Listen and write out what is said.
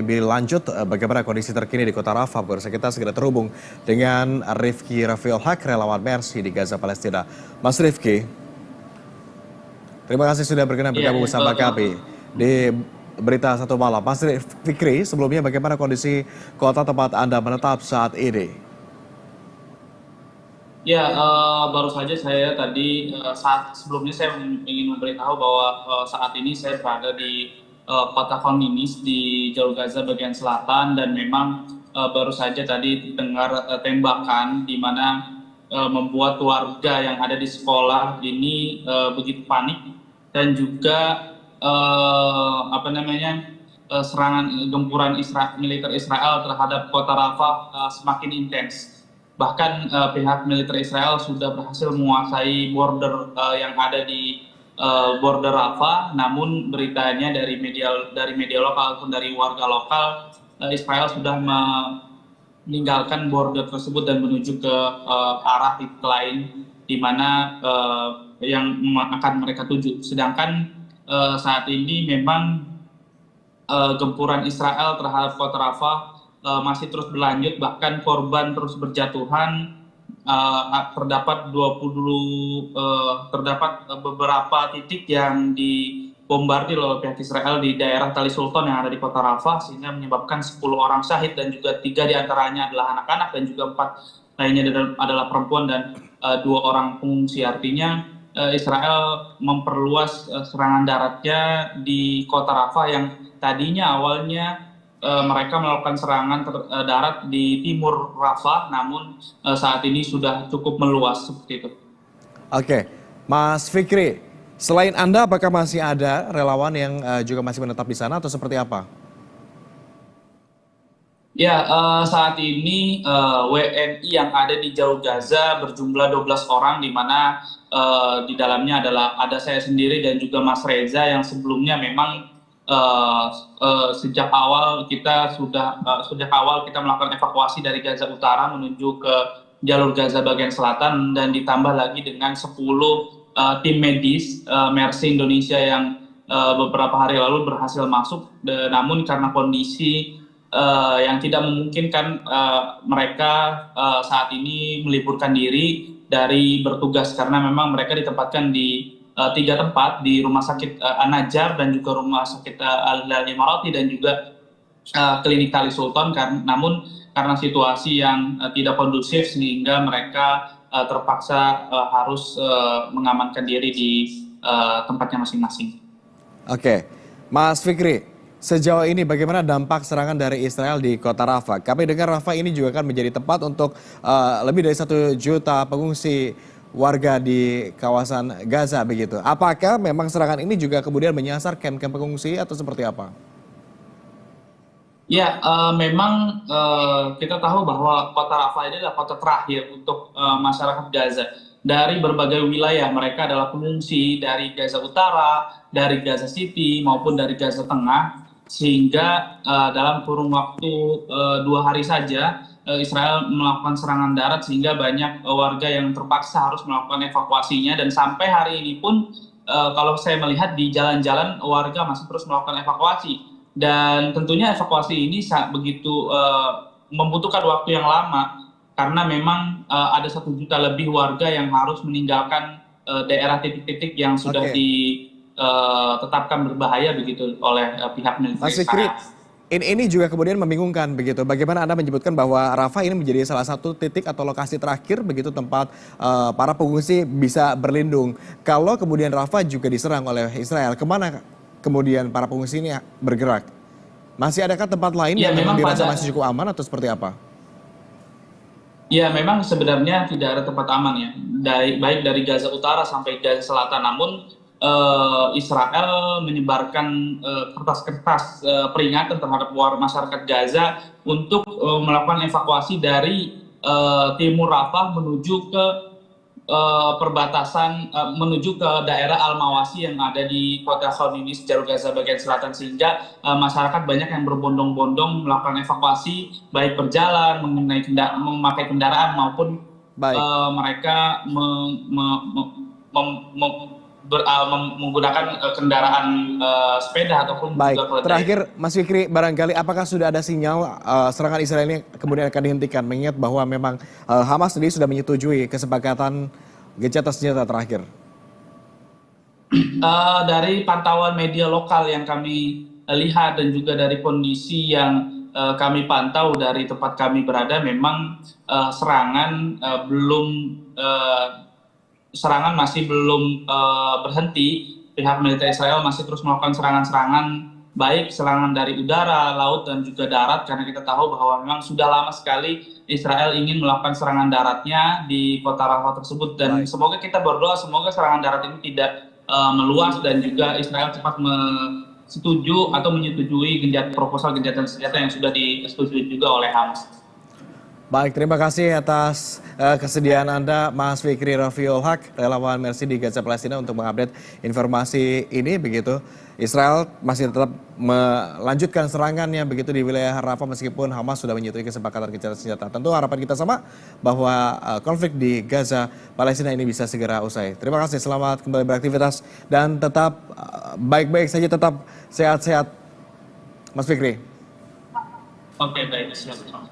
Lebih lanjut, bagaimana kondisi terkini di kota Rafah? Pemirsa kita segera terhubung dengan Rifki Rafiul Haq, relawan Mercy di Gaza, Palestina. Mas Rifki, terima kasih sudah berkenan Iya, bergabung iya, bersama kami di Berita Satu Malam. Mas Fikri, sebelumnya bagaimana kondisi kota tempat Anda menetap saat ini? ya, baru saja saya tadi saat sebelumnya saya ingin memberitahu bahwa saat ini saya berada di kota Khan Yunis di jalur Gaza bagian selatan dan memang baru saja tadi dengar tembakan di mana membuat warga yang ada di sekolah ini begitu panik dan juga serangan gempuran militer Israel terhadap kota Rafah semakin intens. Bahkan pihak militer Israel sudah berhasil menguasai border yang ada di border Rafah, namun beritanya dari media lokal ataupun dari warga lokal, Israel sudah meninggalkan border tersebut dan menuju ke arah titik lain di mana yang akan mereka tuju. Sedangkan saat ini memang gempuran Israel terhadap kota Rafah masih terus berlanjut, bahkan korban terus berjatuhan. Terdapat beberapa titik yang dibombardir oleh pihak Israel di daerah Tali Sultan yang ada di kota Rafah, sehingga menyebabkan 10 orang syahid dan juga 3 diantaranya adalah anak-anak dan juga 4 lainnya adalah perempuan dan 2 orang pengungsi. Artinya Israel memperluas serangan daratnya di kota Rafah yang tadinya awalnya mereka melakukan serangan darat di timur Rafah, namun saat ini sudah cukup meluas seperti itu. Oke, Mas Fikri, selain Anda apakah masih ada relawan yang juga masih menetap di sana atau seperti apa? Ya, saat ini WNI yang ada di jalur Gaza berjumlah 12 orang, di mana di dalamnya ada saya sendiri dan juga Mas Reza yang sebelumnya memang sejak awal kita melakukan evakuasi dari Gaza Utara menuju ke jalur Gaza bagian selatan, dan ditambah lagi dengan 10 tim medis Mercy Indonesia yang beberapa hari lalu berhasil masuk, namun karena kondisi yang tidak memungkinkan mereka saat ini meliburkan diri dari bertugas, karena memang mereka ditempatkan di 3 tempat, di Rumah Sakit An-Najjar dan juga Rumah Sakit Al-Hilal Imarati dan juga Klinik Tali Sultan. Namun karena situasi yang tidak kondusif sehingga mereka terpaksa harus mengamankan diri di tempatnya masing-masing. Oke, Mas Fikri, sejauh ini bagaimana dampak serangan dari Israel di kota Rafah? Kami dengar Rafah ini juga akan menjadi tempat untuk lebih dari 1 juta pengungsi warga di kawasan Gaza begitu. Apakah memang serangan ini juga kemudian menyasar kamp-kamp pengungsi atau seperti apa? Ya, memang kita tahu bahwa kota Rafah ini adalah kota terakhir untuk masyarakat Gaza. Dari berbagai wilayah, mereka adalah pengungsi dari Gaza Utara, dari Gaza City, maupun dari Gaza Tengah. Sehingga dalam kurun waktu 2 hari saja, Israel melakukan serangan darat sehingga banyak warga yang terpaksa harus melakukan evakuasinya. Dan sampai hari ini pun kalau saya melihat di jalan-jalan warga masih terus melakukan evakuasi. Dan tentunya evakuasi ini begitu membutuhkan waktu yang lama, karena memang ada 1 juta lebih warga yang harus meninggalkan daerah titik-titik yang sudah Oke, ditetapkan berbahaya begitu oleh pihak militer Mas Fikri, Israel. ini juga kemudian membingungkan begitu. Bagaimana Anda menyebutkan bahwa Rafah ini menjadi salah satu titik atau lokasi terakhir begitu tempat para pengungsi bisa berlindung. Kalau kemudian Rafah juga diserang oleh Israel, kemana kemudian para pengungsi ini bergerak? Masih adakah tempat lain Ya, yang memang memang dirasa masih cukup aman atau seperti apa? Ya, memang sebenarnya tidak ada tempat aman ya, baik dari Gaza Utara sampai Gaza Selatan. Namun Israel menyebarkan kertas-kertas peringatan terhadap masyarakat Gaza untuk melakukan evakuasi dari timur Rafah menuju ke perbatasan, menuju ke daerah Al-Mawasi yang ada di kota Khan Yunis, jalur Gaza bagian selatan, sehingga masyarakat banyak yang berbondong-bondong melakukan evakuasi, baik berjalan, memakai kendaraan, maupun Baik. mereka menggunakan kendaraan sepeda ataupun Baik, juga keledai. terakhir Mas Fikri, barangkali apakah sudah ada sinyal serangan Israel ini kemudian akan dihentikan? Mengingat bahwa memang Hamas sendiri sudah menyetujui kesepakatan gencatan senjata terakhir. Dari pantauan media lokal yang kami lihat dan juga dari kondisi yang kami pantau dari tempat kami berada, memang serangan masih belum berhenti. Pihak militer Israel masih terus melakukan serangan-serangan, baik serangan dari udara, laut, dan juga darat, karena kita tahu bahwa memang sudah lama sekali Israel ingin melakukan serangan daratnya di kota Rafah tersebut. Dan semoga kita berdoa, semoga serangan darat ini tidak meluas dan juga Israel cepat menyetujui proposal gencatan senjata yang sudah disetujui juga oleh Hamas. Baik, terima kasih atas kesediaan Anda, Mas Fikri Rafiul Haq, relawan Mercy di Gaza Palestina untuk mengupdate informasi ini. Begitu, Israel masih tetap melanjutkan serangannya begitu di wilayah Rafah meskipun Hamas sudah menyetujui kesepakatan gencatan senjata. Tentu harapan kita sama bahwa konflik di Gaza Palestina ini bisa segera usai. Terima kasih, selamat kembali beraktivitas dan tetap baik-baik saja, tetap sehat-sehat, Mas Fikri. Oke, baik. Siap.